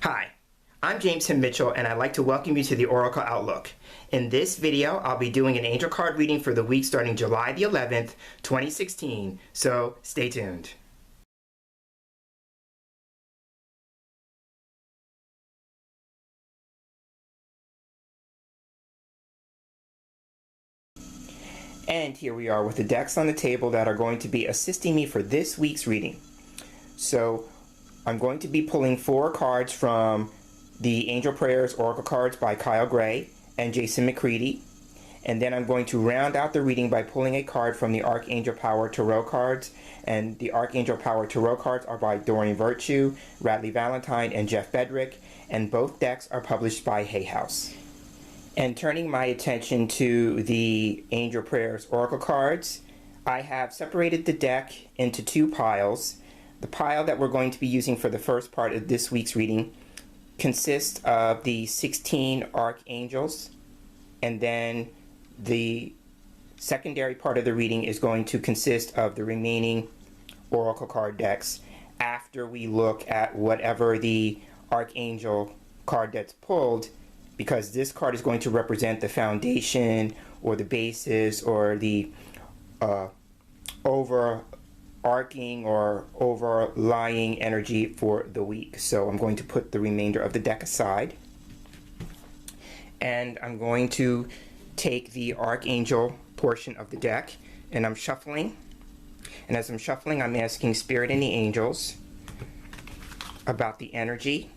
Hi, I'm James Himm Mitchell, and I'd like to welcome you to the Oracle Outlook. In this video, I'll be doing an angel card reading for the week starting July the 11th, 2016, so stay tuned. And here we are with the decks on the table that are going to be assisting me for this week's reading. So I'm going to be pulling 4 cards from the Angel Prayers Oracle cards by Kyle Gray and Jason Mccreadie. And then I'm going to round out the reading by pulling a card from the Archangel Power Tarot cards. And the Archangel Power Tarot cards are by Doreen, Radleigh, Valentine, and Jeff Bedrick. And both decks are published by Hay House. And turning my attention to the Angel Prayers Oracle cards, I have separated the deck into 2 piles. The pile that we're going to be using for the first part of this week's reading consists of the 16 archangels, and then the secondary part of the reading is going to consist of the remaining oracle card decks after we look at whatever the archangel card that's pulled, because this card is going to represent the foundation or the basis or the overarching or overlying energy for the week. So I'm going to put the remainder of the deck aside, and I'm going to take the Archangel portion of the deck, and I'm shuffling. And as I'm shuffling, I'm asking Spirit and the angels about the energy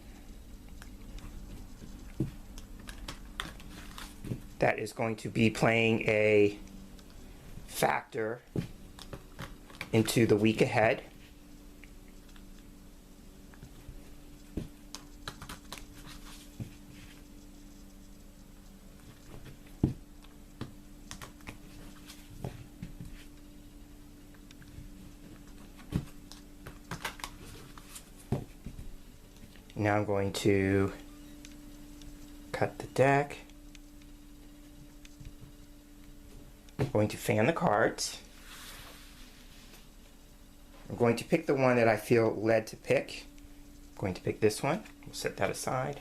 that is going to be playing a factor into the week ahead. Now I'm going to cut the deck. I'm going to fan the cards. I'm going to pick the one that I feel led to pick. I'm going to pick this one. We'll set that aside.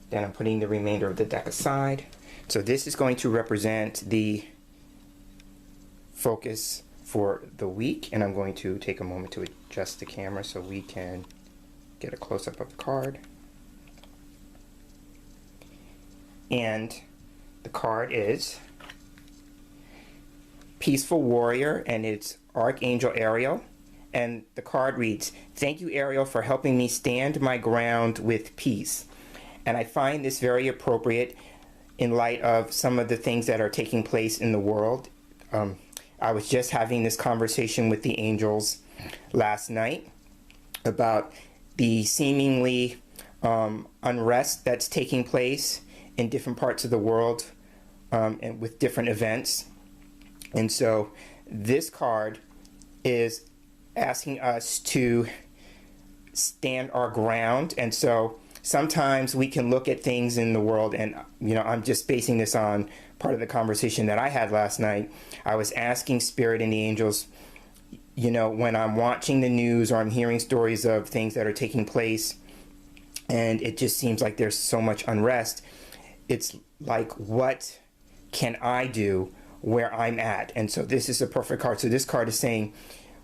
Then I'm putting the remainder of the deck aside. So this is going to represent the focus for the week, and I'm going to take a moment to adjust the camera so we can get a close-up of the card. And the card is Peaceful Warrior, and it's Archangel Ariel. And the card reads, "Thank you, Ariel, for helping me stand my ground with peace." And I find this very appropriate in light of some of the things that are taking place in the world. I was just having this conversation with the angels last night about the seemingly unrest that's taking place in different parts of the world and with different events. And so this card is asking us to stand our ground. And so sometimes we can look at things in the world, and I'm just basing this on part of the conversation that I had last night. I was asking Spirit and the angels, when I'm watching the news or I'm hearing stories of things that are taking place and it just seems like there's so much unrest, it's like, what can I do where I'm at? And so this is a perfect card. So this card is saying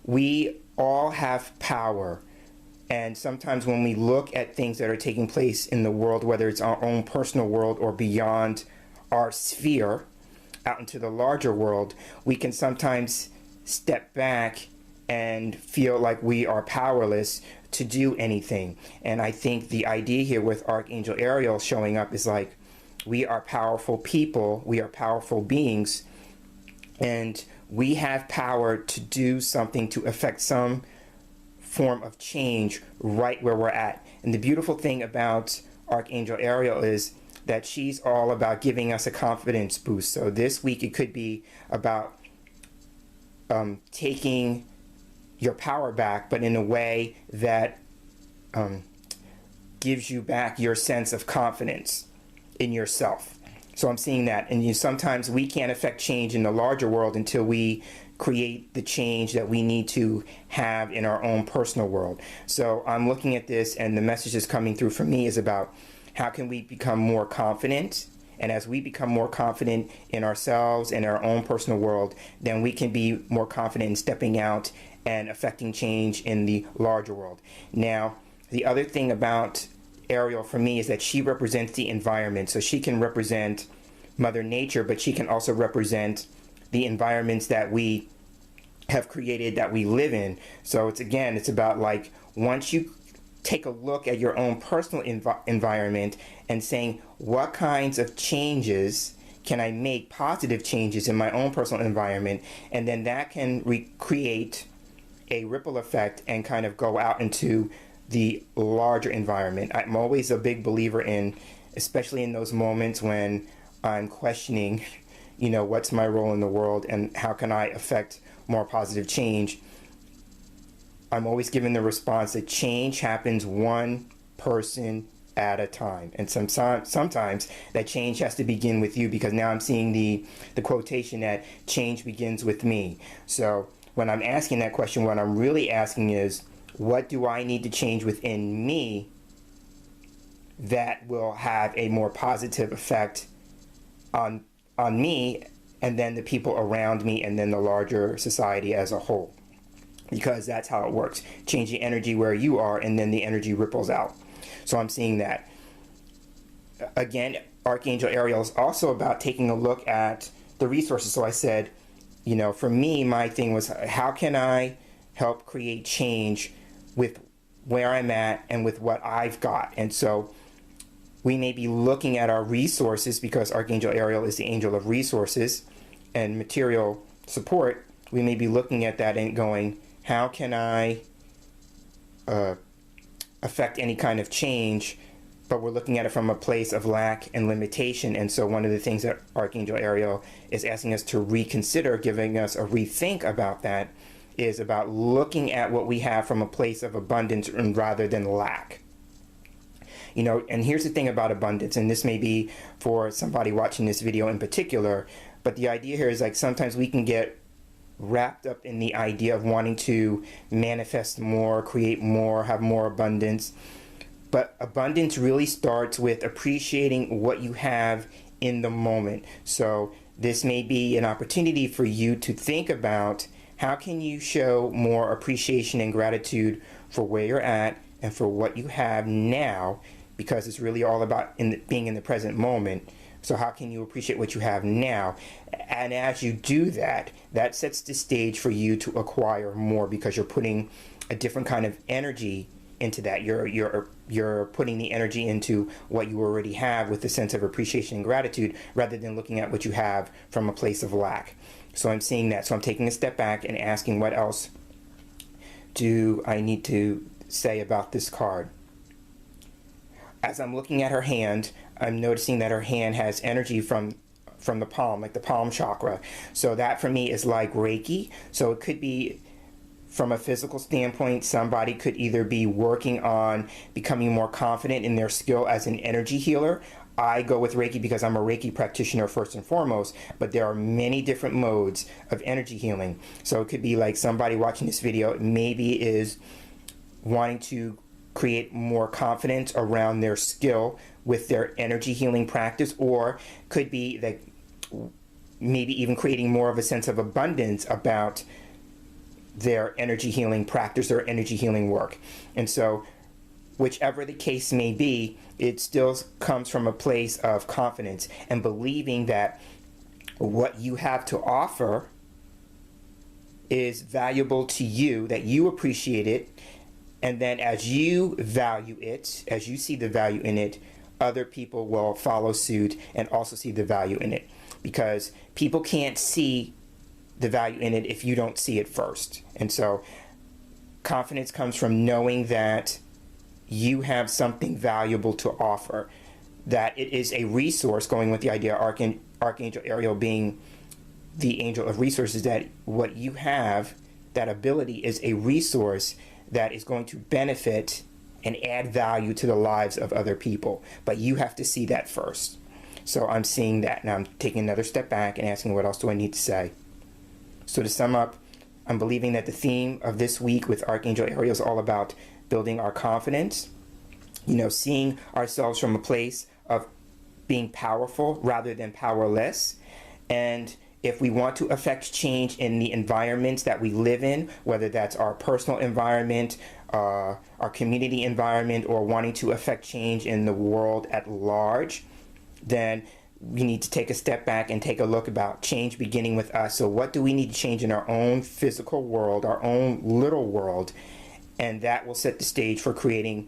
we all have power. And sometimes when we look at things that are taking place in the world, whether it's our own personal world or beyond our sphere, out into the larger world, we can sometimes step back and feel like we are powerless to do anything. And I think the idea here with Archangel Ariel showing up is like, we are powerful people, we are powerful beings, and we have power to do something to affect some form of change right where we're at. And the beautiful thing about Archangel Ariel is that she's all about giving us a confidence boost. So this week it could be about taking your power back, but in a way that gives you back your sense of confidence in yourself. So I'm seeing that. And sometimes we can't affect change in the larger world until we create the change that we need to have in our own personal world. So I'm looking at this, and the message that's coming through for me is about how can we become more confident. And as we become more confident in ourselves and our own personal world, then we can be more confident in stepping out and affecting change in the larger world. Now, the other thing about Ariel for me is that she represents the environment. So she can represent Mother Nature, but she can also represent the environments that we have created, that we live in. So it's about like, once you take a look at your own personal environment and saying, what kinds of changes can I make, positive changes in my own personal environment, and then that can recreate a ripple effect and kind of go out into the larger environment. I'm always a big believer in, especially in those moments when I'm questioning, what's my role in the world and how can I affect more positive change. I'm always given the response that change happens one person at a time. And sometimes that change has to begin with you, because now I'm seeing the quotation that change begins with me. So when I'm asking that question, what I'm really asking is, what do I need to change within me that will have a more positive effect on me, and then the people around me, and then the larger society as a whole? Because that's how it works. Change the energy where you are, and then the energy ripples out. So I'm seeing that. Again, Archangel Ariel is also about taking a look at the resources. So I said, for me, my thing was, how can I help create change with where I'm at and with what I've got? And so we may be looking at our resources, because Archangel Ariel is the angel of resources and material support. We may be looking at that and going, how can I affect any kind of change? But we're looking at it from a place of lack and limitation. And so one of the things that Archangel Ariel is asking us to reconsider, giving us a rethink about that, is about looking at what we have from a place of abundance rather than lack. And here's the thing about abundance, and this may be for somebody watching this video in particular, but the idea here is like, sometimes we can get wrapped up in the idea of wanting to manifest more, create more, have more abundance. But abundance really starts with appreciating what you have in the moment. So this may be an opportunity for you to think about, how can you show more appreciation and gratitude for where you're at and for what you have now, because it's really all about being in the present moment. So how can you appreciate what you have now? And as you do that, that sets the stage for you to acquire more, because you're putting a different kind of energy into that. You're putting the energy into what you already have with a sense of appreciation and gratitude, rather than looking at what you have from a place of lack. So I'm seeing that. So I'm taking a step back and asking, what else do I need to say about this card? As I'm looking at her hand, I'm noticing that her hand has energy from the palm, like the palm chakra. So that for me is like Reiki. So it could be, from a physical standpoint, somebody could either be working on becoming more confident in their skill as an energy healer. I go with Reiki because I'm a Reiki practitioner first and foremost, but there are many different modes of energy healing. So it could be like somebody watching this video maybe is wanting to create more confidence around their skill with their energy healing practice, or could be that maybe even creating more of a sense of abundance about their energy healing practice or energy healing work. And so whichever the case may be, it still comes from a place of confidence and believing that what you have to offer is valuable to you, that you appreciate it, and then as you value it, as you see the value in it, other people will follow suit and also see the value in it, because people can't see the value in it if you don't see it first. And so confidence comes from knowing that you have something valuable to offer, that it is a resource, going with the idea of Archangel Ariel being the angel of resources, that what you have, that ability, is a resource that is going to benefit and add value to the lives of other people. But you have to see that first. So I'm seeing that. Now I'm taking another step back and asking, what else do I need to say? So to sum up, I'm believing that the theme of this week with Archangel Ariel is all about building our confidence, seeing ourselves from a place of being powerful rather than powerless. And if we want to affect change in the environments that we live in, whether that's our personal environment, our community environment, or wanting to affect change in the world at large, then we need to take a step back and take a look about change beginning with us. So what do we need to change in our own physical world, our own little world? And that will set the stage for creating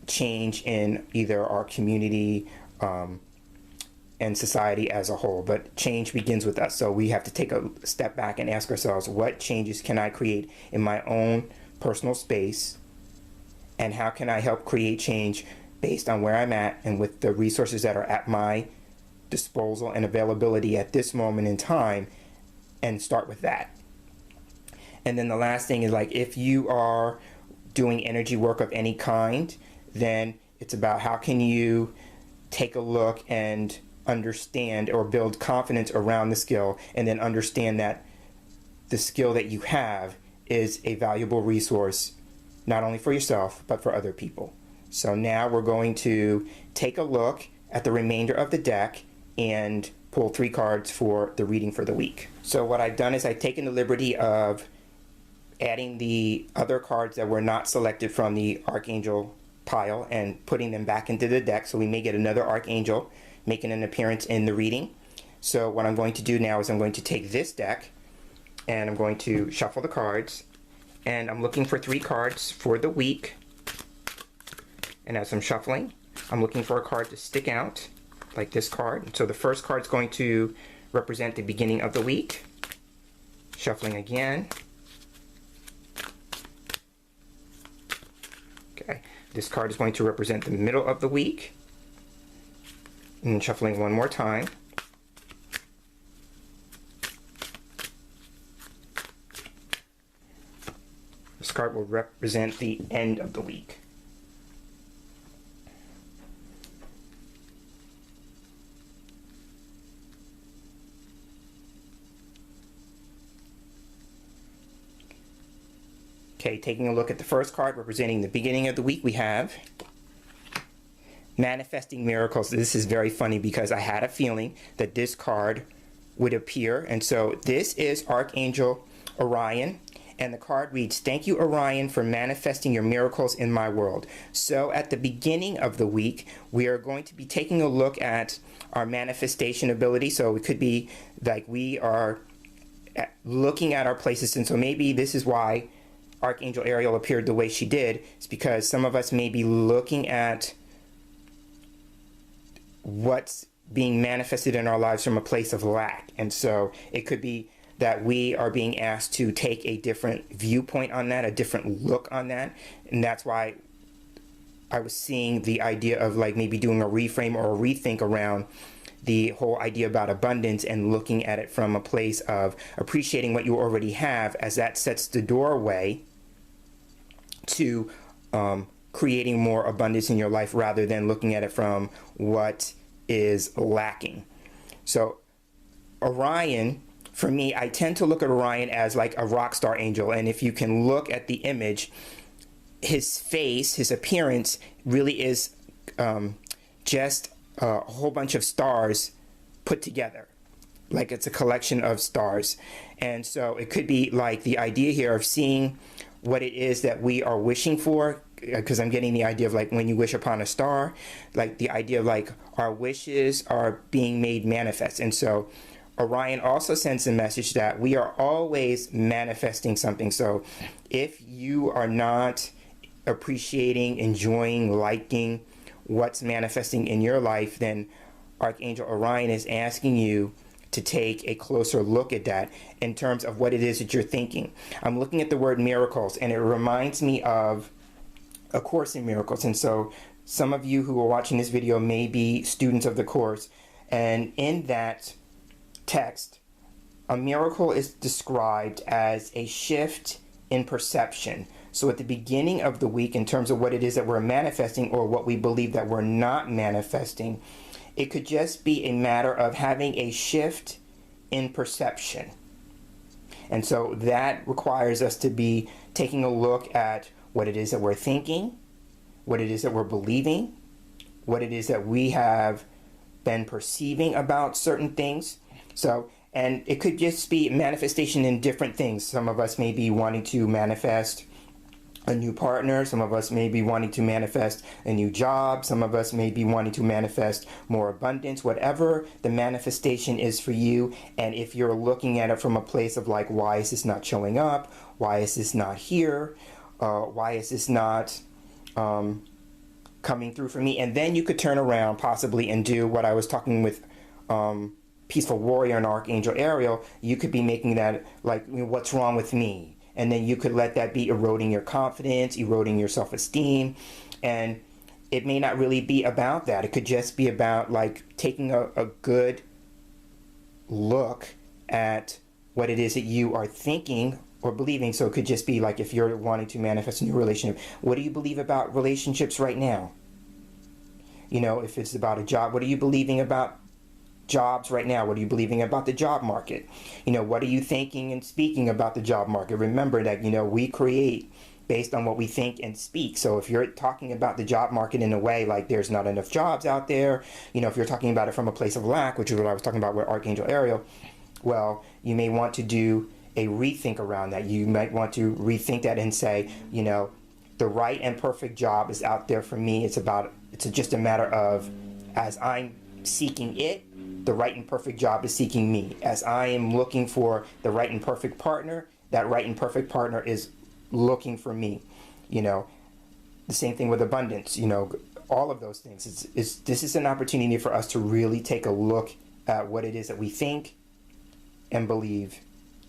change in either our community and society as a whole. But change begins with us. So we have to take a step back and ask ourselves, what changes can I create in my own personal space? And how can I help create change based on where I'm at and with the resources that are at my disposal and availability at this moment in time, and start with that. And then the last thing is, like, if you are doing energy work of any kind, then it's about how can you take a look and understand or build confidence around the skill, and then understand that the skill that you have is a valuable resource, not only for yourself, but for other people. So now we're going to take a look at the remainder of the deck and pull 3 cards for the reading for the week. So what I've done is I've taken the liberty of adding the other cards that were not selected from the Archangel pile and putting them back into the deck. So we may get another Archangel making an appearance in the reading. So what I'm going to do now is I'm going to take this deck and I'm going to shuffle the cards. And I'm looking for 3 cards for the week. And as I'm shuffling, I'm looking for a card to stick out, like this card. So the first card is going to represent the beginning of the week. Shuffling again. Okay, this card is going to represent the middle of the week. And shuffling one more time. This card will represent the end of the week. Okay, taking a look at the first card representing the beginning of the week, we have Manifesting Miracles. This is very funny because I had a feeling that this card would appear. And so this is Archangel Orion. And the card reads, "Thank you, Orion, for manifesting your miracles in my world." So at the beginning of the week, we are going to be taking a look at our manifestation ability. So it could be like we are looking at our places. And so maybe this is why Archangel Ariel appeared the way she did. It's because some of us may be looking at what's being manifested in our lives from a place of lack. And so it could be that we are being asked to take a different viewpoint on that, a different look on that. And that's why I was seeing the idea of like maybe doing a reframe or a rethink around the whole idea about abundance and looking at it from a place of appreciating what you already have, as that sets the doorway to creating more abundance in your life rather than looking at it from what is lacking. So Orion, for me, I tend to look at Orion as like a rock star angel. And if you can look at the image, his face, his appearance really is just a whole bunch of stars put together. Like it's a collection of stars. And so it could be like the idea here of seeing what it is that we are wishing for, because I'm getting the idea of like when you wish upon a star, like the idea of like our wishes are being made manifest. And so Orion also sends a message that we are always manifesting something. So if you are not appreciating, enjoying, liking what's manifesting in your life, then Archangel Orion is asking you to take a closer look at that in terms of what it is that you're thinking. I'm looking at the word miracles, and it reminds me of A Course in Miracles. And so some of you who are watching this video may be students of the course, and in that text, a miracle is described as a shift in perception. So at the beginning of the week, in terms of what it is that we're manifesting or what we believe that we're not manifesting, it could just be a matter of having a shift in perception. And so that requires us to be taking a look at what it is that we're thinking, what it is that we're believing, what it is that we have been perceiving about certain things. So, and it could just be manifestation in different things. Some of us may be wanting to manifest a new partner. Some of us may be wanting to manifest a new job. Some of us may be wanting to manifest more abundance, whatever the manifestation is for you. And if you're looking at it from a place of like, why is this not showing up? Why is this not here? Why is this not coming through for me? And then you could turn around possibly and do what I was talking with Peaceful Warrior and Archangel Ariel. You could be making that like, what's wrong with me? And then you could let that be eroding your confidence, eroding your self-esteem. And it may not really be about that. It could just be about like taking a good look at what it is that you are thinking or believing. So it could just be like, if you're wanting to manifest a new relationship, what do you believe about relationships right now? You know, if it's about a job, what are you believing about jobs right now? What are you believing about the job market? You know, what are you thinking and speaking about the job market? Remember that, you know, we create based on what we think and speak. So if you're talking about the job market in a way like there's not enough jobs out there, you know, if you're talking about it from a place of lack, which is what I was talking about with Archangel Ariel, well, you may want to do a rethink around that. You might want to rethink that and say, you know, the right and perfect job is out there for me. It's just a matter of, as I'm seeking it, the right and perfect job is seeking me. As I am looking for the right and perfect partner, that right and perfect partner is looking for me. You know, the same thing with abundance, you know, all of those things. This is an opportunity for us to really take a look at what it is that we think and believe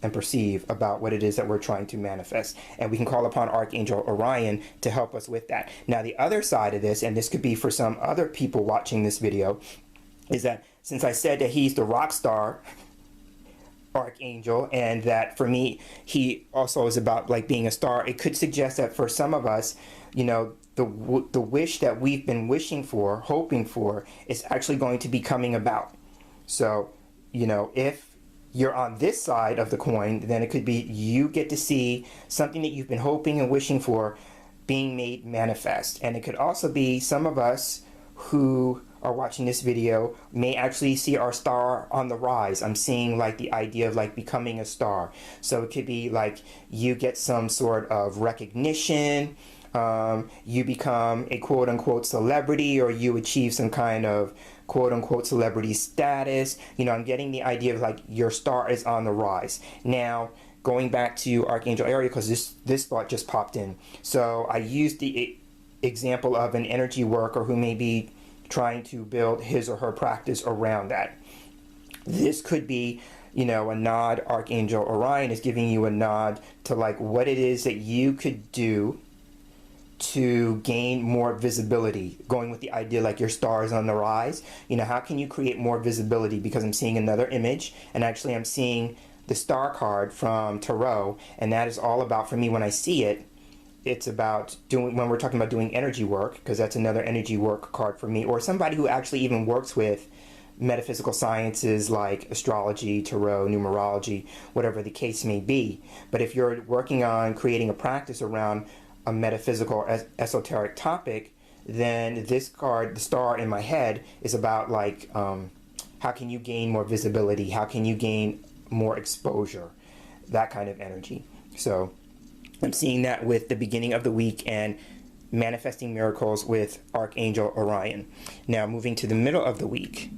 and perceive about what it is that we're trying to manifest. And we can call upon Archangel Orion to help us with that. Now, the other side of this, and this could be for some other people watching this video, is that since I said that he's the rock star archangel, and that for me, he also is about like being a star, it could suggest that for some of us, you know, the wish that we've been wishing for, hoping for, is actually going to be coming about. So, you know, if you're on this side of the coin, then it could be you get to see something that you've been hoping and wishing for being made manifest. And it could also be some of us who are watching this video may actually see our star on the rise. I'm seeing like the idea of like becoming a star. So it could be like you get some sort of recognition, you become a quote-unquote celebrity, or you achieve some kind of quote-unquote celebrity status. You know, I'm getting the idea of like your star is on the rise. Now, going back to Archangel Ariel, because this thought just popped in. So I used the example of an energy worker who may be trying to build his or her practice around that. This could be, you know, a nod. Archangel Orion is giving you a nod to like what it is that you could do to gain more visibility, going with the idea like your star is on the rise. You know, how can you create more visibility? Because I'm seeing another image, and actually I'm seeing the star card from Tarot, and that is all about, for me, when I see it, it's about doing, when we're talking about doing energy work, because that's another energy work card for me, or somebody who actually even works with metaphysical sciences like astrology, tarot, numerology, whatever the case may be. But if you're working on creating a practice around a metaphysical esoteric topic, then this card, the star in my head, is about like how can you gain more visibility, how can you gain more exposure, that kind of energy. So I'm seeing that with the beginning of the week and manifesting miracles with Archangel Orion. Now moving to the middle of the week,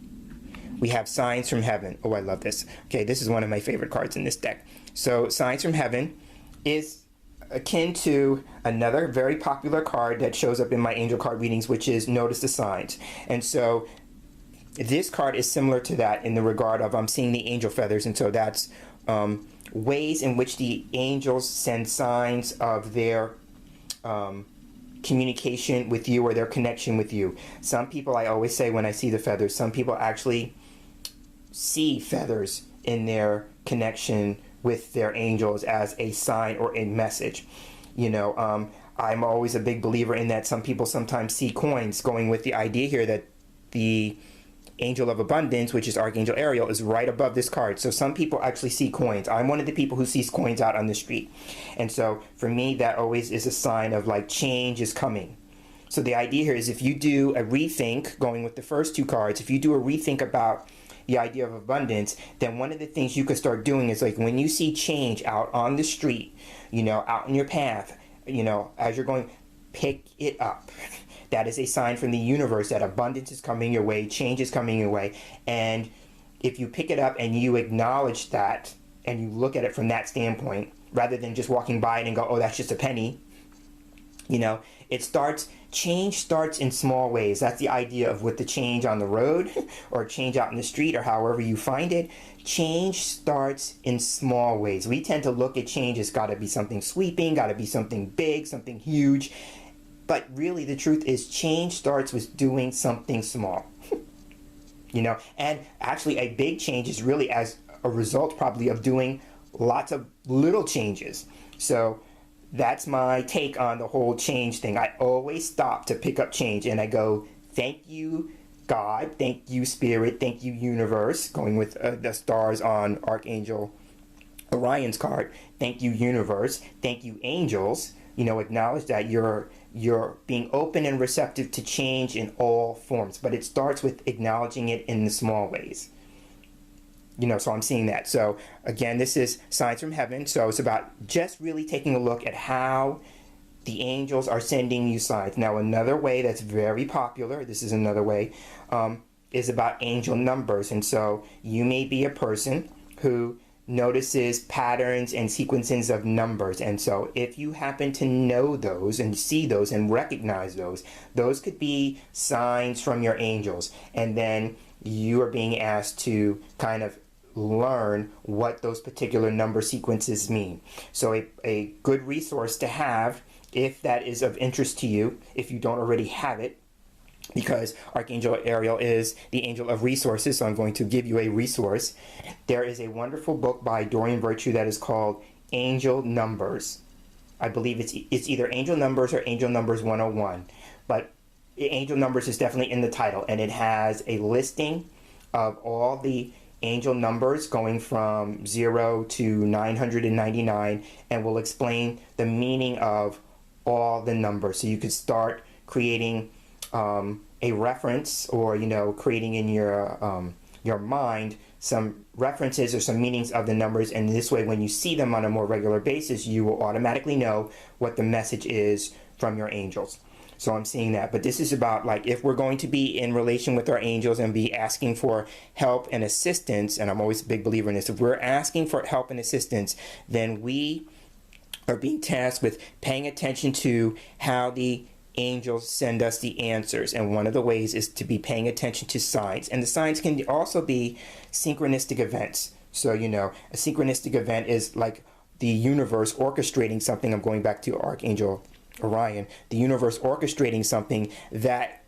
we have Signs from Heaven. Oh, I love this. Okay, this is one of my favorite cards in this deck. So Signs from Heaven is akin to another very popular card that shows up in my angel card readings, which is Notice the Signs. And so this card is similar to that in the regard of I'm seeing the angel feathers, and so that's ways in which the angels send signs of their communication with you or their connection with you. Some people, I always say when I see the feathers, some people actually see feathers in their connection with their angels as a sign or a message. You know, I'm always a big believer in that some people sometimes see coins, going with the idea here that the Angel of Abundance, which is Archangel Ariel, is right above this card. So some people actually see coins. I'm one of the people who sees coins out on the street. And so for me, that always is a sign of like change is coming. So the idea here is if you do a rethink, going with the first two cards, if you do a rethink about the idea of abundance, then one of the things you could start doing is like when you see change out on the street, out in your path, as you're going, pick it up. That is a sign from the universe that abundance is coming your way, change is coming your way. And if you pick it up and you acknowledge that and you look at it from that standpoint, rather than just walking by it and go, oh, that's just a penny, change starts in small ways. That's the idea of with the change on the road or change out in the street or however you find it. Change starts in small ways. We tend to look at change as got to be something sweeping, got to be something big, something huge. But really the truth is change starts with doing something small. And actually a big change is really as a result probably of doing lots of little changes. So that's my take on the whole change thing. I always stop to pick up change and I go, thank you, God, thank you, Spirit, thank you, Universe, going with the stars on Archangel Orion's card. Thank you, Universe, thank you, angels. Acknowledge that you're being open and receptive to change in all forms, but it starts with acknowledging it in the small ways. So I'm seeing that. So again, this is Signs from Heaven. So it's about just really taking a look at how the angels are sending you signs. Now, another way that's very popular, this is another way, is about angel numbers. And so you may be a person who notices patterns and sequences of numbers. And so if you happen to know those and see those and recognize those could be signs from your angels. And then you are being asked to kind of learn what those particular number sequences mean. So a good resource to have, if that is of interest to you, if you don't already have it, because Archangel Ariel is the angel of resources, so I'm going to give you a resource. There is a wonderful book by Doreen that is called Angel Numbers. I believe it's either Angel Numbers or Angel Numbers 101, but Angel Numbers is definitely in the title, and it has a listing of all the angel numbers going from 0 to 999, and will explain the meaning of all the numbers. So you could start creating a reference, or creating in your mind some references or some meanings of the numbers, and this way when you see them on a more regular basis, you will automatically know what the message is from your angels. So I'm seeing that. But this is about like if we're going to be in relation with our angels and be asking for help and assistance, and I'm always a big believer in this, if we're asking for help and assistance, then we are being tasked with paying attention to how the angels send us the answers. And one of the ways is to be paying attention to signs. And the signs can also be synchronistic events. So, a synchronistic event is like the universe orchestrating something. I'm going back to Archangel Orion. The universe orchestrating something that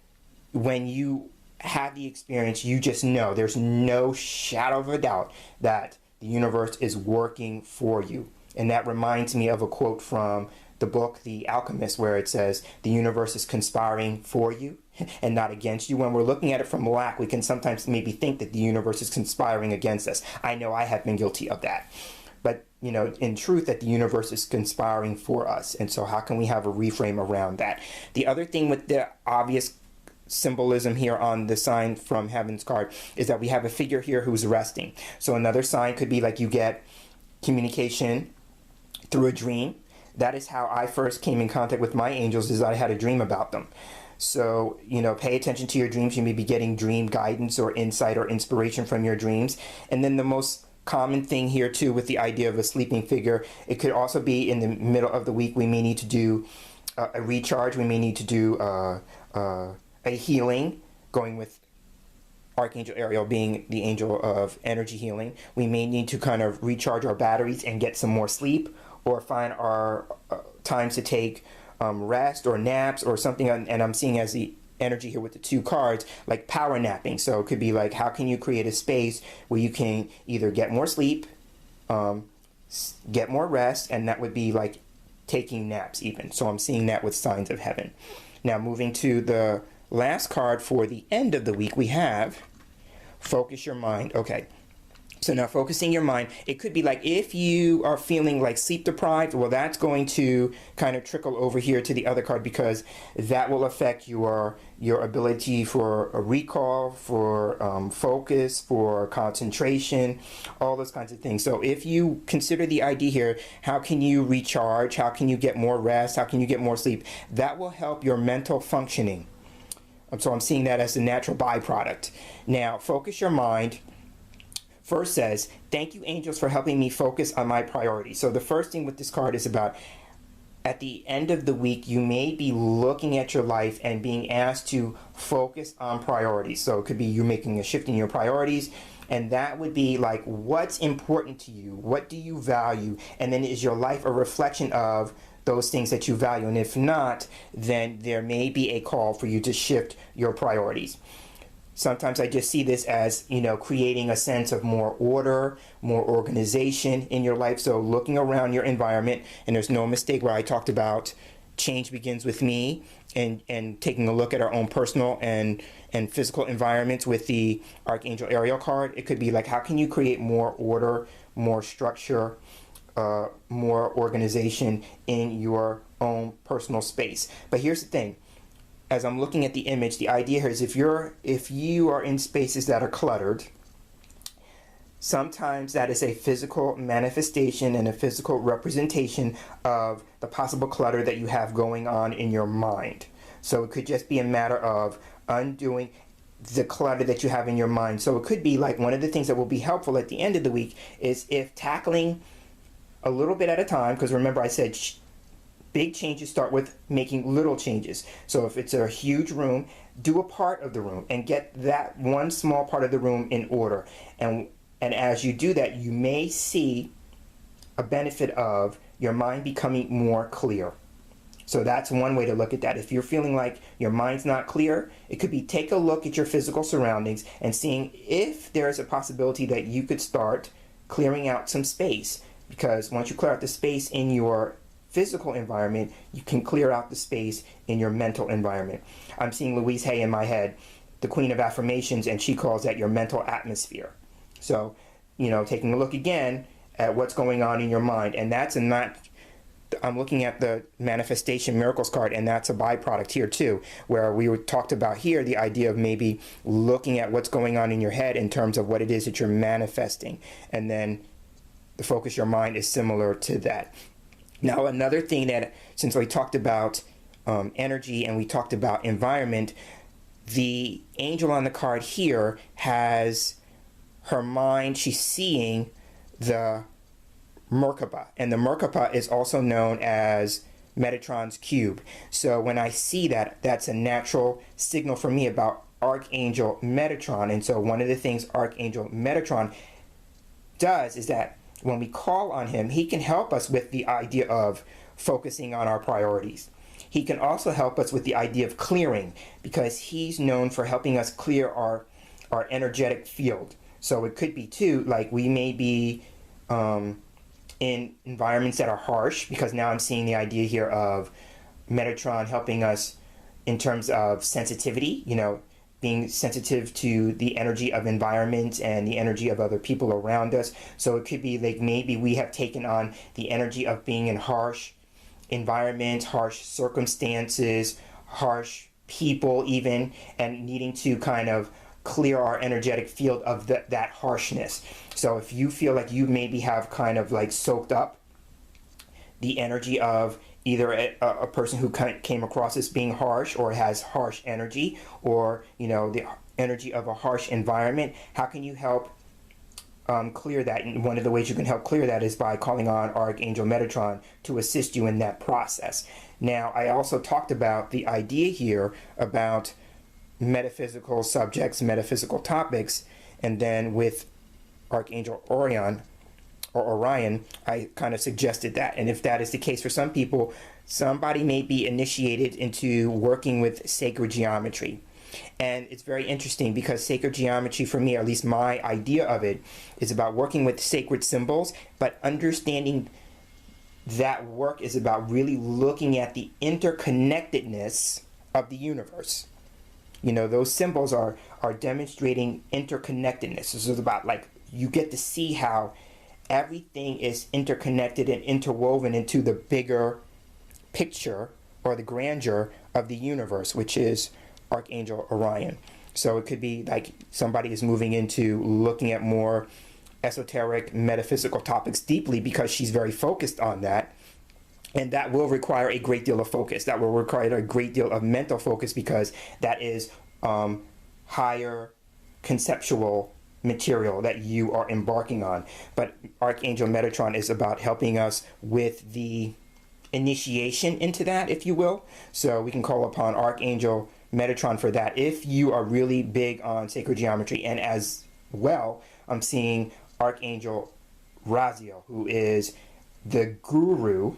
when you have the experience, you just know, there's no shadow of a doubt that the universe is working for you. And that reminds me of a quote from the book The Alchemist, where it says the universe is conspiring for you and not against you. When we're looking at it from lack, we can sometimes maybe think that the universe is conspiring against us. I know I have been guilty of that. But, in truth, that the universe is conspiring for us. And so how can we have a reframe around that? The other thing with the obvious symbolism here on the sign from heaven's card is that we have a figure here who's resting. So another sign could be like you get communication through a dream. That is how I first came in contact with my angels, is I had a dream about them. So, pay attention to your dreams. You may be getting dream guidance or insight or inspiration from your dreams. And then the most common thing here too with the idea of a sleeping figure, it could also be in the middle of the week. We may need to do a recharge. We may need to do a healing, going with Archangel Ariel being the angel of energy healing. We may need to kind of recharge our batteries and get some more sleep, or find our times to take rest or naps or something. And I'm seeing as the energy here with the two cards, like power napping. So it could be like, how can you create a space where you can either get more sleep, get more rest, and that would be like taking naps even. So I'm seeing that with signs of heaven. Now moving to the last card for the end of the week, we have Focus your mind. Okay. So now focusing your mind, it could be like if you are feeling like sleep deprived, well, that's going to kind of trickle over here to the other card, because that will affect your ability for a recall, for focus, for concentration, all those kinds of things. So if you consider the idea here, how can you recharge? How can you get more rest? How can you get more sleep? That will help your mental functioning. So I'm seeing that as a natural byproduct. Now, focus your mind. First says, thank you, angels, for helping me focus on my priorities. So the first thing with this card is about, at the end of the week, you may be looking at your life and being asked to focus on priorities. So it could be you making a shift in your priorities, and that would be like, what's important to you? What do you value? And then is your life a reflection of those things that you value? And if not, then there may be a call for you to shift your priorities. Sometimes I just see this as, creating a sense of more order, more organization in your life. So looking around your environment, and there's no mistake where I talked about change begins with me, and taking a look at our own personal and physical environments with the Archangel Ariel card. It could be like, how can you create more order, more structure, more organization in your own personal space? But here's the thing. As I'm looking at the image, the idea here is if you are in spaces that are cluttered, sometimes that is a physical manifestation and a physical representation of the possible clutter that you have going on in your mind. So it could just be a matter of undoing the clutter that you have in your mind. So it could be like, one of the things that will be helpful at the end of the week is if tackling a little bit at a time, because remember I said big changes start with making little changes. So if it's a huge room, do a part of the room and get that one small part of the room in order. And as you do that, you may see a benefit of your mind becoming more clear. So that's one way to look at that. If you're feeling like your mind's not clear, it could be take a look at your physical surroundings and seeing if there's a possibility that you could start clearing out some space. Because once you clear out the space in your physical environment, you can clear out the space in your mental environment. I'm seeing Louise Hay in my head, the Queen of Affirmations, and she calls that your mental atmosphere. So, taking a look again at what's going on in your mind, and I'm looking at the Manifestation Miracles card, and that's a byproduct here too, where we talked about here the idea of maybe looking at what's going on in your head in terms of what it is that you're manifesting, and then the focus your mind is similar to that. Now, another thing that, since we talked about energy and we talked about environment, the angel on the card here has her mind, she's seeing the Mccreadie, and the Mccreadie is also known as Metatron's cube. So when I see that, that's a natural signal for me about Archangel Metatron. And so one of the things Archangel Metatron does is that when we call on him, he can help us with the idea of focusing on our priorities. He can also help us with the idea of clearing, because he's known for helping us clear our energetic field. So it could be too, like we may be in environments that are harsh, because now I'm seeing the idea here of Metatron helping us in terms of sensitivity, being sensitive to the energy of environment and the energy of other people around us. So it could be like maybe we have taken on the energy of being in harsh environments, harsh circumstances, harsh people even, and needing to kind of clear our energetic field of that harshness. So if you feel like you maybe have kind of like soaked up the energy of either a person who came across as being harsh or has harsh energy, or the energy of a harsh environment, how can you help clear that? And one of the ways you can help clear that is by calling on Archangel Metatron to assist you in that process. Now, I also talked about the idea here about metaphysical subjects, metaphysical topics, and then with Archangel Orion, I kind of suggested that. And if that is the case for some people, somebody may be initiated into working with sacred geometry. And it's very interesting because sacred geometry, for me, or at least my idea of it, is about working with sacred symbols, but understanding that work is about really looking at the interconnectedness of the universe. You know, those symbols are demonstrating interconnectedness. This is about like you get to see how everything is interconnected and interwoven into the bigger picture or the grandeur of the universe, which is Archangel Orion. So it could be like somebody is moving into looking at more esoteric metaphysical topics deeply because she's very focused on that. And that will require a great deal of focus. That will require a great deal of mental focus because that is higher conceptual material that you are embarking on. But Archangel Metatron is about helping us with the initiation into that, if you will. So we can call upon Archangel Metatron for that if you are really big on sacred geometry. And as well, I'm seeing Archangel Raziel, who is the guru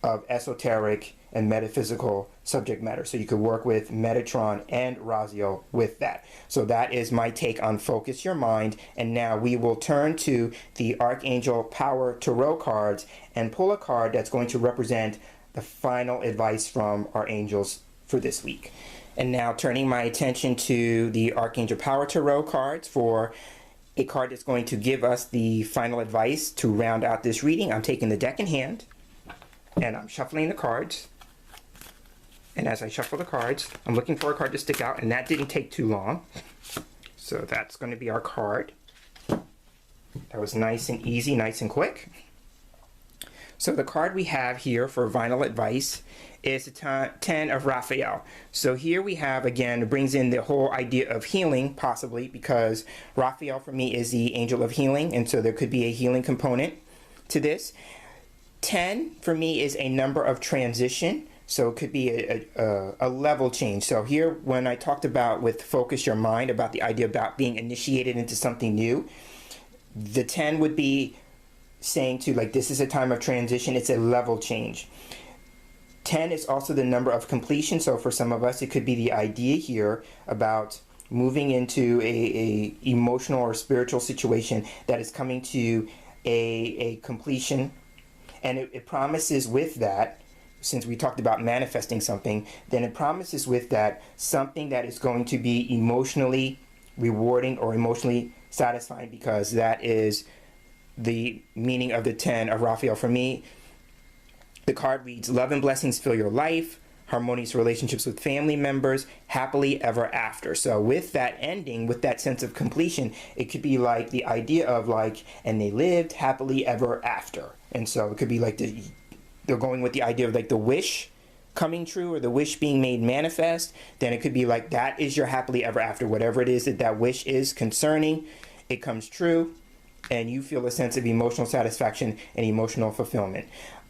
of esoteric and metaphysical subject matter. So you could work with Metatron and Raziel with that. So that is my take on Focus Your Mind. And now we will turn to the Archangel Power Tarot cards and pull a card that's going to represent the final advice from our angels for this week. And now turning my attention to the Archangel Power Tarot cards for a card that's going to give us the final advice to round out this reading. I'm taking the deck in hand and I'm shuffling the cards. And as I shuffle the cards, I'm looking for a card to stick out, and that didn't take too long. So that's going to be our card. That was nice and easy, nice and quick. So the card we have here for final advice is the 10 of Raphael. So here we have, again, it brings in the whole idea of healing, possibly, because Raphael for me is the angel of healing, and so there could be a healing component to this. 10 for me is a number of transition. So it could be a level change. So here, when I talked about with Focus Your Mind, about the idea about being initiated into something new, the 10 would be saying to, like, this is a time of transition. It's a level change. 10 is also the number of completion. So for some of us, it could be the idea here about moving into a emotional or spiritual situation that is coming to a completion. And it promises with that, since we talked about manifesting something, then it promises with that something that is going to be emotionally rewarding or emotionally satisfying, because that is the meaning of the 10 of Raphael. For me, the card reads, love and blessings fill your life, harmonious relationships with family members, happily ever after. So with that ending, with that sense of completion, it could be like the idea of like, and they lived happily ever after. And so it could be like they're going with the idea of like the wish coming true or the wish being made manifest. Then it could be like that is your happily ever after. Whatever it is that that wish is concerning, it comes true and you feel a sense of emotional satisfaction and emotional fulfillment.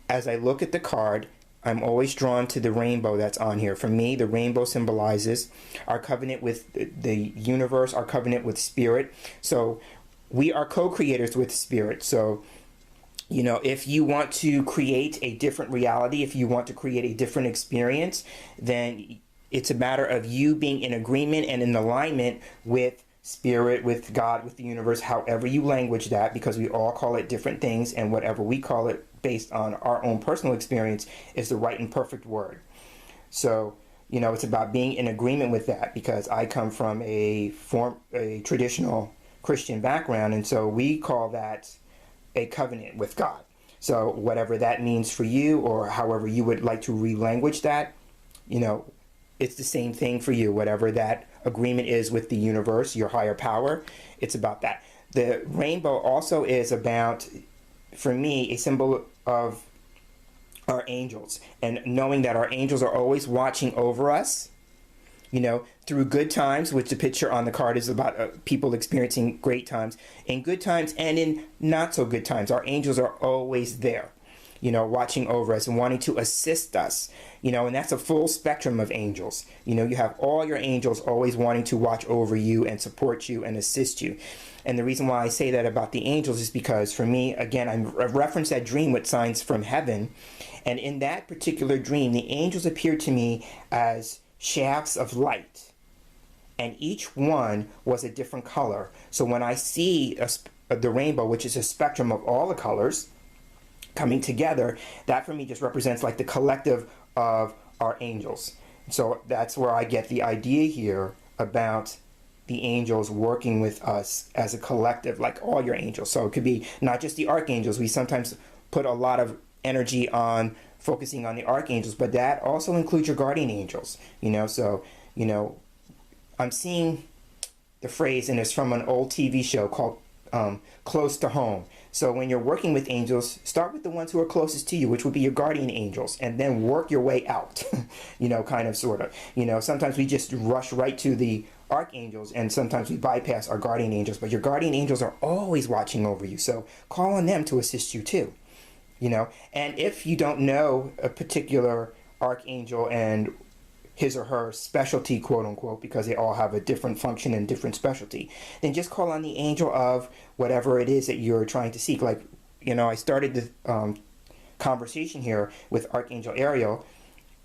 As I look at the card, I'm always drawn to the rainbow that's on here. For me, the rainbow symbolizes our covenant with the universe, our covenant with spirit. So we are co-creators with spirit. So you know, if you want to create a different reality, if you want to create a different experience, then it's a matter of you being in agreement and in alignment with spirit, with God, with the universe, however you language that, because we all call it different things, and whatever we call it based on our own personal experience is the right and perfect word. So, you know, it's about being in agreement with that, because I come from a traditional Christian background, and so we call that a covenant with God. So whatever that means for you, or however you would like to relanguage that, you know, it's the same thing for you. Whatever that agreement is with the universe, your higher power, it's about that. The rainbow also is about, for me, a symbol of our angels, and knowing that our angels are always watching over us, you know, through good times, which the picture on the card is about people experiencing great times, in good times and in not so good times. Our angels are always there, you know, watching over us and wanting to assist us, you know, and that's a full spectrum of angels. You know, you have all your angels always wanting to watch over you and support you and assist you. And the reason why I say that about the angels is because for me, again, I referenced that dream with signs from heaven. And in that particular dream, the angels appeared to me as shafts of light, and each one was a different color. So when I see the rainbow, which is a spectrum of all the colors coming together, that for me just represents like the collective of our angels. So that's where I get the idea here about the angels working with us as a collective, like all your angels. So it could be not just the archangels. We sometimes put a lot of energy on focusing on the archangels, but that also includes your guardian angels. So I'm seeing the phrase, and it's from an old TV show called Close to Home. So when you're working with angels, start with the ones who are closest to you, which would be your guardian angels, and then work your way out, kind of, sort of. Sometimes we just rush right to the archangels, and sometimes we bypass our guardian angels, but your guardian angels are always watching over you. So call on them to assist you too, And if you don't know a particular archangel and his or her specialty, quote unquote, because they all have a different function and different specialty, then just call on the angel of whatever it is that you're trying to seek. Like, I started the conversation here with Archangel Ariel,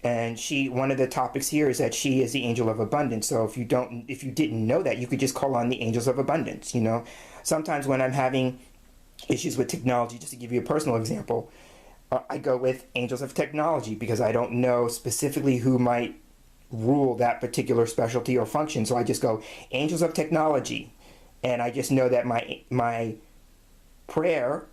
and one of the topics here is that she is the angel of abundance. So if you didn't know that, you could just call on the angels of abundance. Sometimes when I'm having issues with technology, just to give you a personal example, I go with angels of technology because I don't know specifically who might rule that particular specialty or function. So I just go angels of technology, and I just know that my prayer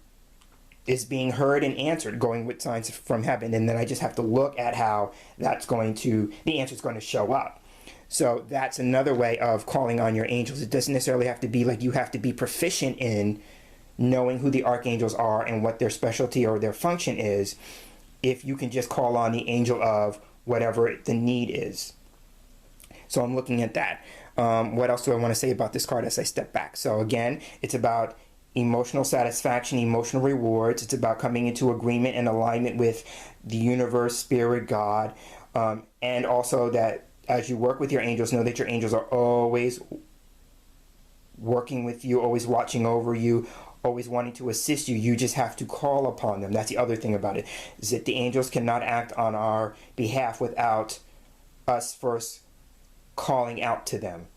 is being heard and answered, going with signs from heaven, and then I just have to look at how the answer is going to show up. So that's another way of calling on your angels. It doesn't necessarily have to be like you have to be proficient in knowing who the archangels are and what their specialty or their function is, if you can just call on the angel of whatever the need is. So I'm looking at that. What else do I want to say about this card as I step back? So again, it's about emotional satisfaction, emotional rewards. It's about coming into agreement and alignment with the universe, spirit, God. And also that as you work with your angels, know that your angels are always working with you, always watching over you, always wanting to assist you. You just have to call upon them. That's the other thing about it, is that the angels cannot act on our behalf without us first calling out to them.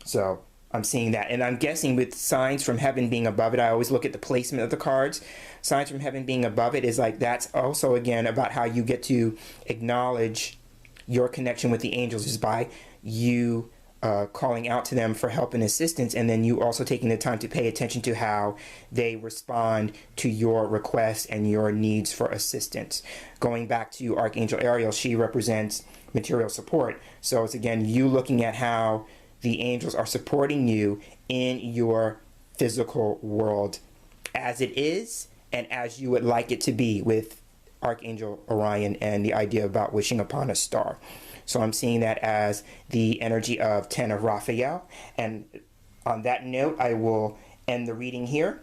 So I'm seeing that. And I'm guessing with signs from heaven being above it, I always look at the placement of the cards. Signs from heaven being above it is like, that's also again about how you get to acknowledge your connection with the angels, is by you calling out to them for help and assistance, and then you also taking the time to pay attention to how they respond to your requests and your needs for assistance. Going back to Archangel Ariel, she represents material support. So it's again you looking at how the angels are supporting you in your physical world as it is and as you would like it to be, with Archangel Orion and the idea about wishing upon a star. So I'm seeing that as the energy of 10 of Raphael. And on that note, I will end the reading here.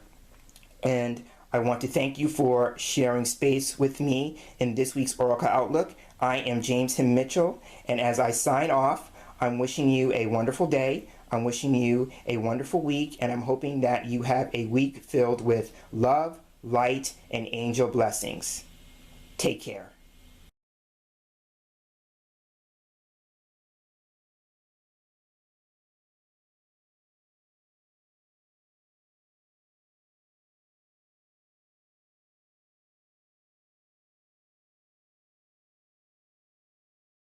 And I want to thank you for sharing space with me in this week's Oracle Outlook. I am James Himm Mitchell. And as I sign off, I'm wishing you a wonderful day. I'm wishing you a wonderful week. And I'm hoping that you have a week filled with love, light, and angel blessings. Take care.